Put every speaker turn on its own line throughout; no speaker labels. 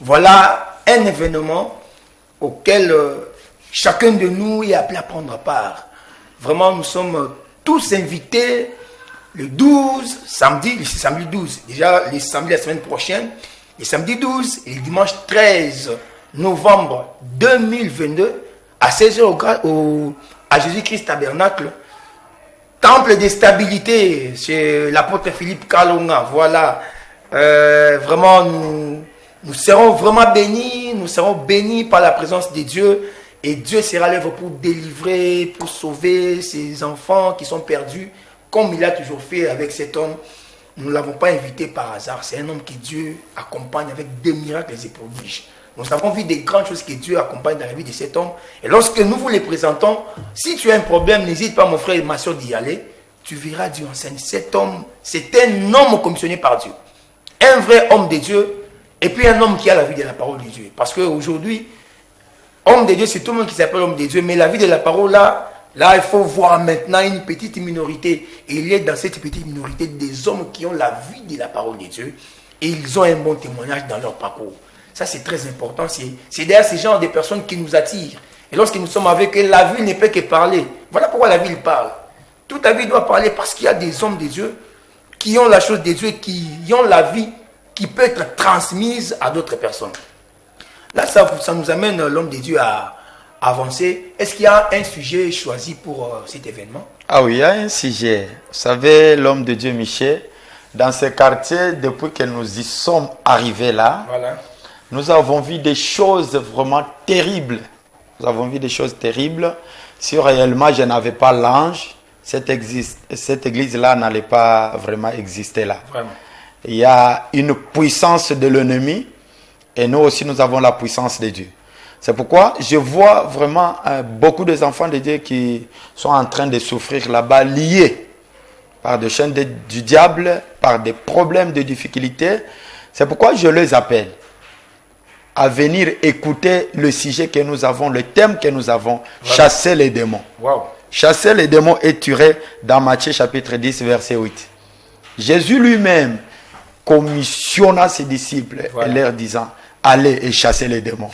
Voilà un événement auquel chacun de nous est appelé à prendre part. Vraiment, nous sommes tous invités le 12, samedi 12, déjà les samedis la semaine prochaine, le samedi 12 et le dimanche 13 novembre 2022 à 16h à Jésus-Christ Tabernacle, temple de stabilité chez l'apôtre Philippe Kalonga. Voilà, vraiment nous serons vraiment bénis, nous serons bénis par la présence de Dieu et Dieu sera l'œuvre pour délivrer, pour sauver ses enfants qui sont perdus, comme il a toujours fait avec cet homme. Nous ne l'avons pas invité par hasard, c'est un homme que Dieu accompagne avec des miracles et des prodiges. Nous avons vu des grandes choses que Dieu accompagne dans la vie de cet homme. Et lorsque nous vous les présentons, si tu as un problème, n'hésite pas, mon frère et ma soeur, d'y aller. Tu verras Dieu enseigne. Cet homme, c'est un homme commissionné par Dieu. Un vrai homme de Dieu, et puis un homme qui a la vie de la parole de Dieu. Parce qu'aujourd'hui, homme de Dieu, c'est tout le monde qui s'appelle homme de Dieu. Mais la vie de la parole, là, il faut voir maintenant une petite minorité. Et il y a dans cette petite minorité des hommes qui ont la vie de la parole de Dieu. Et ils ont un bon témoignage dans leur parcours. Ça, c'est très important. C'est d'ailleurs ces genres de personnes qui nous attirent. Et lorsque nous sommes avec eux, la vie ne peut que parler. Voilà pourquoi la vie parle. Toute la vie doit parler parce qu'il y a des hommes de Dieu qui ont la chose de Dieu, qui ont la vie qui peut être transmise à d'autres personnes. Là, ça nous amène l'homme de Dieu à avancer. Est-ce qu'il y a un sujet choisi pour cet événement?
Ah oui, il y a un sujet. Vous savez, l'homme de Dieu, Michel, dans ce quartier, depuis que nous y sommes arrivés là, voilà, nous avons vu des choses vraiment terribles. Nous avons vu des choses terribles. Si réellement je n'avais pas l'ange, cette église-là n'allait pas vraiment exister là. Vraiment. Il y a une puissance de l'ennemi et nous aussi nous avons la puissance de Dieu. C'est pourquoi je vois vraiment beaucoup des enfants de Dieu qui sont en train de souffrir là-bas, liés par des chaînes du diable, par des problèmes de difficultés. C'est pourquoi je les appelle à venir écouter le sujet que nous avons, le thème que nous avons, voilà. Chasser les démons. Wow. Chasser les démons est tiré dans Matthieu chapitre 10, verset 8. Jésus lui-même commissionna ses disciples, voilà, et leur disant, allez et chasser les démons.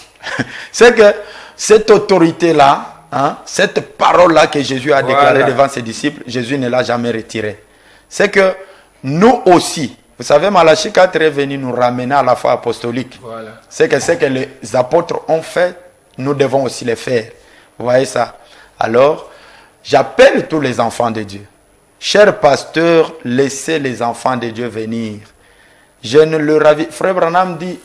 C'est que cette autorité-là, hein, cette parole-là que Jésus a déclarée, voilà, devant ses disciples, Jésus ne l'a jamais retirée. C'est que nous aussi, vous savez, Malachie 4 est venu nous ramener à la foi apostolique. Voilà. C'est que ce que les apôtres ont fait, nous devons aussi le faire. Vous voyez ça? Alors, j'appelle tous les enfants de Dieu. Chers pasteurs, laissez les enfants de Dieu venir. Je ne leur avais... Frère Branham dit...